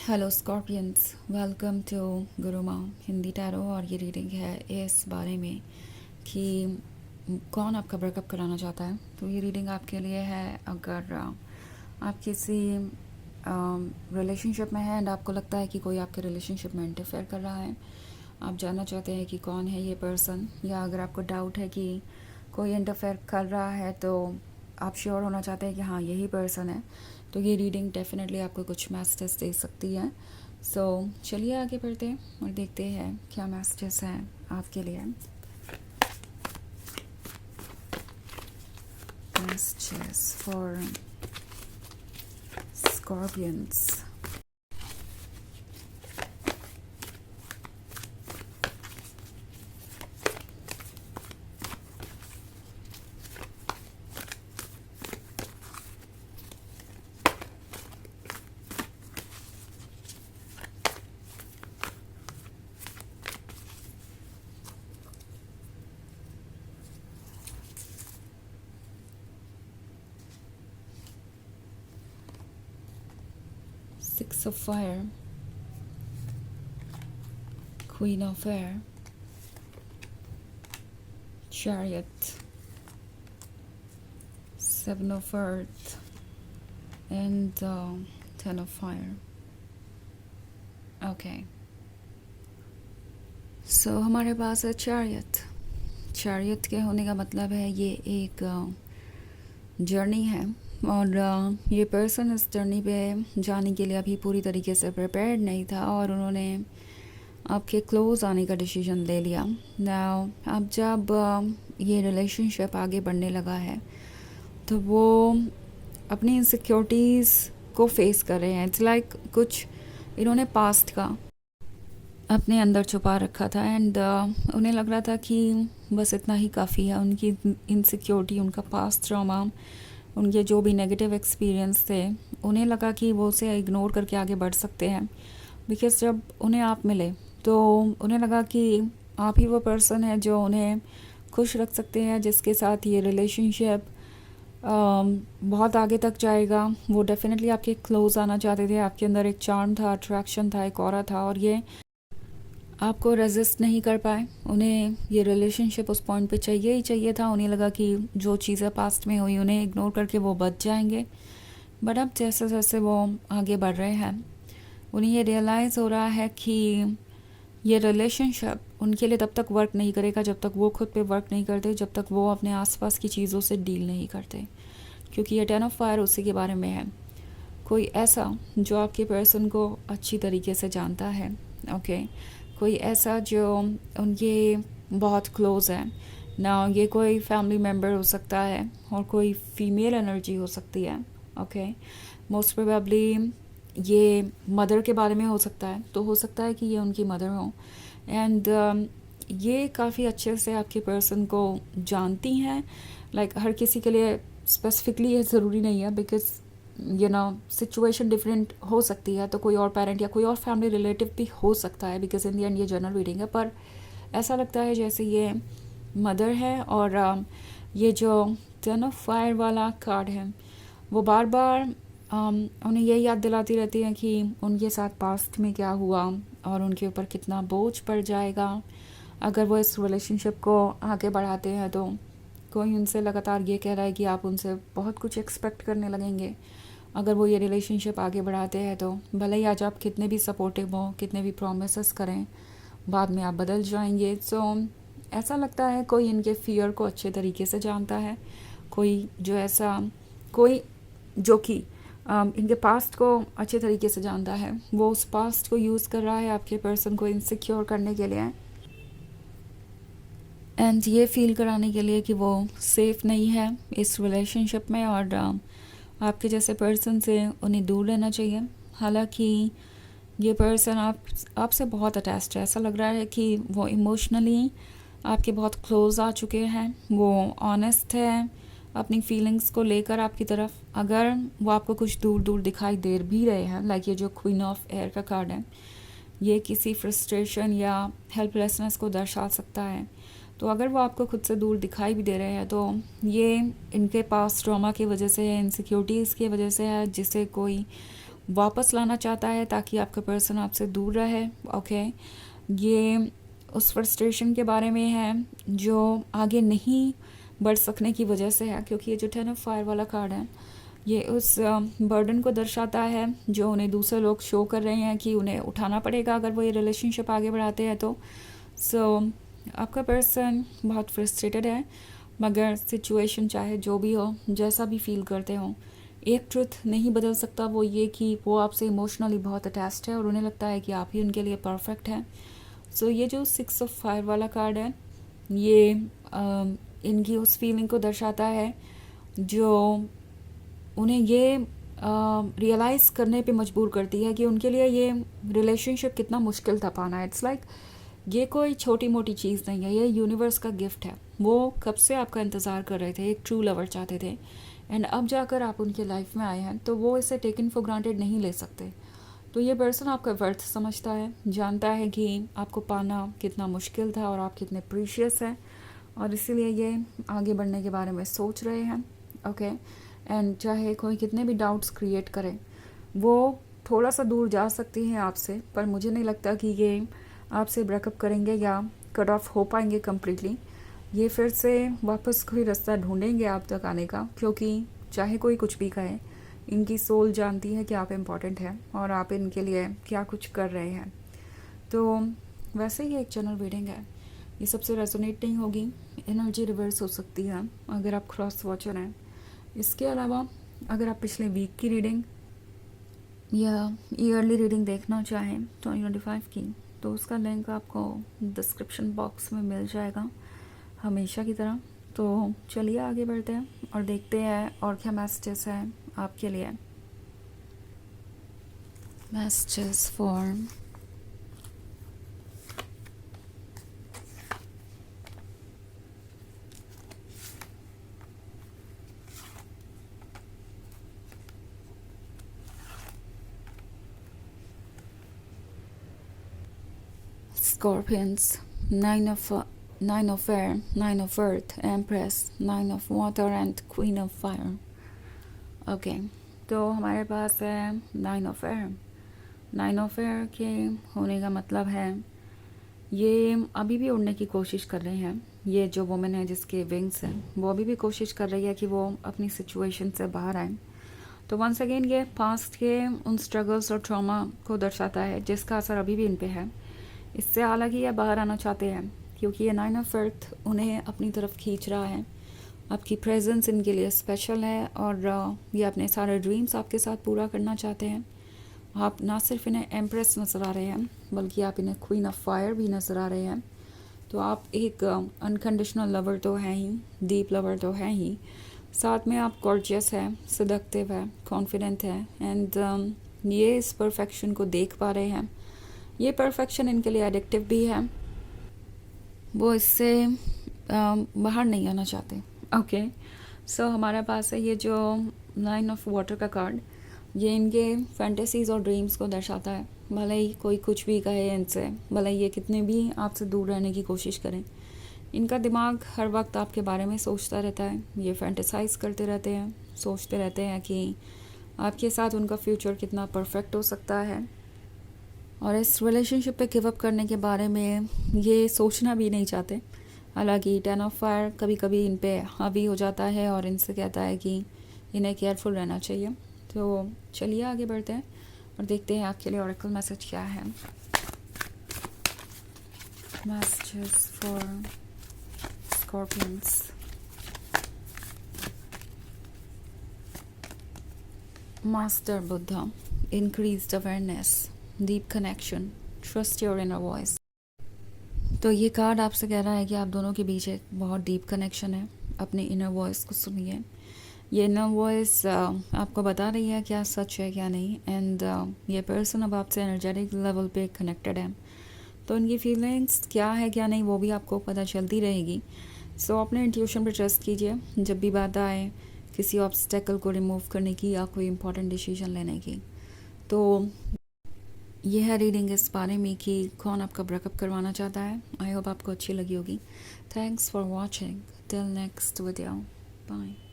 Hello Scorpions, welcome to Gurumaa Hindi tarot. और ये reading है इस बारे में कि कौन आपका ब्रेकअप कराना चाहता है। तो ये रीडिंग आपके लिए है अगर आप किसी रिलेशनशिप में हैं एंड आपको लगता है कि कोई आपके रिलेशनशिप में इंटरफेयर कर रहा है। आप जानना चाहते हैं कि कौन है ये पर्सन, या अगर आपको डाउट है कि कोई इंटरफेयर कर रहा है तो आप श्योर होना चाहते हैं कि हाँ यही पर्सन है, तो ये रीडिंग डेफिनेटली आपको कुछ मैसेजेस दे सकती है। सो चलिए आगे बढ़ते हैं और देखते हैं क्या मैसेजेस हैं आपके लिए। Messages for scorpions. 6 of fire, Queen of air, Chariot, 7 of earth and 10 of fire. Okay, सो हमारे पास है चैरियट। चैरियट के होने का मतलब है ये एक जर्नी है और ये पर्सन इस जर्नी पे जाने के लिए अभी पूरी तरीके से प्रिपेयर्ड नहीं था और उन्होंने आपके क्लोज आने का डिसीजन ले लिया। नाउ अब जब ये रिलेशनशिप आगे बढ़ने लगा है तो वो अपनी इनसिक्योरिटीज़ को फेस कर रहे हैं। इट्स लाइक कुछ इन्होंने पास्ट का अपने अंदर छुपा रखा था एंड उन्हें लग रहा था कि बस इतना ही काफ़ी है। उनकी इनसिक्योरिटी, उनका पास्ट ट्रॉमा, उनके जो भी नेगेटिव एक्सपीरियंस थे, उन्हें लगा कि वो उसे इग्नोर करके आगे बढ़ सकते हैं। बिकॉज जब उन्हें आप मिले तो उन्हें लगा कि आप ही वो पर्सन है जो उन्हें खुश रख सकते हैं, जिसके साथ ये रिलेशनशिप बहुत आगे तक जाएगा। वो डेफिनेटली आपके क्लोज आना चाहते थे। आपके अंदर एक चार्म था, अट्रैक्शन था, एक ऑरा था और ये आपको रेजिस्ट नहीं कर पाए। उन्हें ये रिलेशनशिप उस पॉइंट पे चाहिए ही चाहिए था। उन्हें लगा कि जो चीज़ें पास्ट में हुई उन्हें इग्नोर करके वो बच जाएंगे। बट अब जैसे जैसे वो आगे बढ़ रहे हैं उन्हें ये रियलाइज़ हो रहा है कि ये रिलेशनशिप उनके लिए तब तक वर्क नहीं करेगा जब तक वो खुद पे वर्क नहीं करते, जब तक वो अपने आसपास की चीज़ों से डील नहीं करते। क्योंकि ये 10 ऑफ फायर उसी के बारे में है। कोई ऐसा जो आपके पर्सन को अच्छी तरीके से जानता है, ओके। कोई ऐसा जो उनके बहुत क्लोज़ है ना। ये कोई फैमिली मेम्बर हो सकता है और कोई फीमेल एनर्जी हो सकती है, ओके। मोस्ट प्रोबेबली ये मदर के बारे में हो सकता है, तो हो सकता है कि ये उनकी मदर हो एंड ये काफ़ी अच्छे से आपके पर्सन को जानती हैं। लाइक हर किसी के लिए स्पेसिफिकली ये ज़रूरी नहीं है, because you know situation different हो सकती है। तो कोई और पेरेंट या कोई और फैमिली रिलेटिव भी हो सकता है, बिकॉज इन दी एंड ये जनरल रीडिंग है। पर ऐसा लगता है जैसे ये मदर है और ये जो 10 ऑफ फायर वाला कार्ड है वो बार बार उन्हें ये याद दिलाती रहती है कि उनके साथ पास्ट में क्या हुआ और उनके ऊपर कितना बोझ पड़ जाएगा अगर वो इस रिलेशनशिप को आगे बढ़ाते हैं। तो कोई उनसे लगातार ये कह रहा है कि आप उनसे बहुत कुछ एक्सपेक्ट करने लगेंगे अगर वो ये रिलेशनशिप आगे बढ़ाते हैं। तो भले ही आज आप कितने भी सपोर्टिव हो, कितने भी प्रोमिस करें, बाद में आप बदल जाएंगे। सो ऐसा लगता है कोई इनके फियर को अच्छे तरीके से जानता है। कोई जो कि इनके पास्ट को अच्छे तरीके से जानता है, वो उस पास्ट को यूज़ कर रहा है आपके पर्सन को इनसिक्योर करने के लिए एंड ये फील कराने के लिए कि वो सेफ़ नहीं है इस रिलेशनशिप में और आपके जैसे पर्सन से उन्हें दूर रहना चाहिए। हालांकि ये पर्सन आपसे बहुत अटैच्ड है। ऐसा लग रहा है कि वो इमोशनली आपके बहुत क्लोज आ चुके हैं। वो ऑनेस्ट है अपनी फीलिंग्स को लेकर आपकी तरफ। अगर वो आपको कुछ दूर दूर दिखाई दे भी रहे हैं, लाइक ये जो क्वीन ऑफ एयर का कार्ड है, ये किसी फ्रस्ट्रेशन या हेल्पलेसनेस को दर्शा सकता है। तो अगर वो आपको खुद से दूर दिखाई भी दे रहे हैं तो ये इनके पास ट्रॉमा की वजह से है, इनसिक्योरिटीज़ की वजह से है, जिसे कोई वापस लाना चाहता है ताकि आपका पर्सन आपसे दूर रहे। ओके, ये उस फ्रस्ट्रेशन के बारे में है जो आगे नहीं बढ़ सकने की वजह से है, क्योंकि ये जो 10 ऑफ फायर वाला कार्ड है ये उस बर्डन को दर्शाता है जो उन्हें दूसरे लोग शो कर रहे हैं कि उन्हें उठाना पड़ेगा अगर वो ये रिलेशनशिप आगे बढ़ाते हैं तो। आपका पर्सन बहुत फ्रस्ट्रेटेड है, मगर सिचुएशन चाहे जो भी हो, जैसा भी फील करते हो, एक ट्रुथ नहीं बदल सकता, वो ये कि वो आपसे इमोशनली बहुत अटैच्ड है और उन्हें लगता है कि आप ही उनके लिए परफेक्ट हैं। ये जो 6 ऑफ फायर वाला कार्ड है ये इनकी उस फीलिंग को दर्शाता है जो उन्हें ये रियलाइज़ करने पे मजबूर करती है कि उनके लिए ये रिलेशनशिप कितना मुश्किल था पाना। इट्स लाइक ये कोई छोटी मोटी चीज़ नहीं है, ये यूनिवर्स का गिफ्ट है। वो कब से आपका इंतज़ार कर रहे थे, एक ट्रू लवर चाहते थे, एंड अब जाकर आप उनके लाइफ में आए हैं तो वो इसे टेकन फॉर ग्रांटेड नहीं ले सकते। तो ये पर्सन आपका वर्थ समझता है, जानता है कि आपको पाना कितना मुश्किल था और आप कितने प्रीशियस हैं, और इसीलिए ये आगे बढ़ने के बारे में सोच रहे हैं। ओके, एंड चाहे कोई कितने भी डाउट्स क्रिएट करे, वो थोड़ा सा दूर जा सकती हैं आपसे, पर मुझे नहीं लगता कि ये आपसे ब्रेकअप करेंगे या कट ऑफ हो पाएंगे कम्प्लीटली। ये फिर से वापस कोई रास्ता ढूंढेंगे आप तक आने का, क्योंकि चाहे कोई कुछ भी कहे, इनकी सोल जानती है कि आप इम्पॉर्टेंट हैं और आप इनके लिए क्या कुछ कर रहे हैं। तो वैसे ही एक जनरल रीडिंग है, ये सबसे रेजोनेट नहीं होगी, एनर्जी रिवर्स हो सकती है अगर आप क्रॉस वॉचर हैं। इसके अलावा अगर आप पिछले वीक की रीडिंग या ईयरली रीडिंग देखना चाहें 2025 की, तो उसका लिंक आपको डिस्क्रिप्शन बॉक्स में मिल जाएगा हमेशा की तरह। तो चलिए आगे बढ़ते हैं और देखते हैं और क्या मैसेजेस हैं आपके लिए। Messages for Scorpions, nine of air, 9 of earth, empress, 9 of water and queen of fire। Okay, तो हमारे पास है 9 ऑफ एयर। 9 ऑफ एयर के होने का मतलब है ये अभी भी उड़ने की कोशिश कर रहे हैं। ये जो वुमेन है जिसके विंग्स हैं, वो अभी भी कोशिश कर रही है कि वो अपनी सिचुएशन से बाहर आए। तो वंस अगेन ये पास्ट के उन स्ट्रगल्स और ट्रॉमा को दर्शाता है जिसका असर अभी भी इन पे है। इससे हालांकि ये बाहर आना चाहते हैं, क्योंकि ये 9 ऑफ अर्थ उन्हें अपनी तरफ खींच रहा है। आपकी प्रेजेंस इनके लिए स्पेशल है और ये अपने सारे ड्रीम्स आपके साथ पूरा करना चाहते हैं। आप ना सिर्फ इन्हें एम्प्रेस नज़र आ रहे हैं, बल्कि आप इन्हें क्वीन ऑफ फायर भी नज़र आ रहे हैं। तो आप एक अनकंडीशनल लवर तो हैं ही, डीप लवर तो हैं ही, साथ में आप गॉर्जियस है, सदक्टिव है, कॉन्फिडेंट है, एंड ये इस परफेक्शन को देख पा रहे हैं। ये परफेक्शन इनके लिए एडिक्टिव भी है, वो इससे बाहर नहीं आना चाहते। ओके, सो हमारे पास है ये जो 9 ऑफ वाटर का कार्ड, ये इनके फैंटेसीज़ और ड्रीम्स को दर्शाता है। भले ही कोई कुछ भी कहे इनसे, भले ही ये कितने भी आपसे दूर रहने की कोशिश करें, इनका दिमाग हर वक्त आपके बारे में सोचता रहता है। ये फैंटेसाइज करते रहते हैं, सोचते रहते हैं कि आपके साथ उनका फ्यूचर कितना परफेक्ट हो सकता है, और इस रिलेशनशिप पे गिव अप करने के बारे में ये सोचना भी नहीं चाहते। हालांकि 10 ऑफ फायर कभी कभी इन पे हावी हो जाता है और इनसे कहता है कि इन्हें केयरफुल रहना चाहिए। तो चलिए आगे बढ़ते हैं और देखते हैं आपके लिए ऑरेकल मैसेज क्या है। Messages for scorpions. Master Buddha, increased awareness, deep connection, trust your inner voice. तो ये कार्ड आपसे कह रहा है कि आप दोनों के बीच एक बहुत डीप कनेक्शन है। अपने इनर वॉइस को सुनिए। ये इनर वॉइस आपको बता रही है क्या सच है क्या नहीं, एंड ये पर्सन अब आपसे एनर्जेटिक लेवल पे कनेक्टेड है। तो इनकी फीलिंग्स क्या है क्या नहीं वो भी आपको पता चलती रहेगी। सो अपने इंट्यूशन पर ट्रस्ट कीजिए जब भी बात आए किसी ऑब्स्टेकल को रिमूव करने की या कोई इंपॉर्टेंट डिसीजन लेने की। तो यह है रीडिंग इस बारे में कि कौन आपका ब्रेकअप करवाना चाहता है। आई होप आपको अच्छी लगी होगी। Thanks for watching, till next video, bye.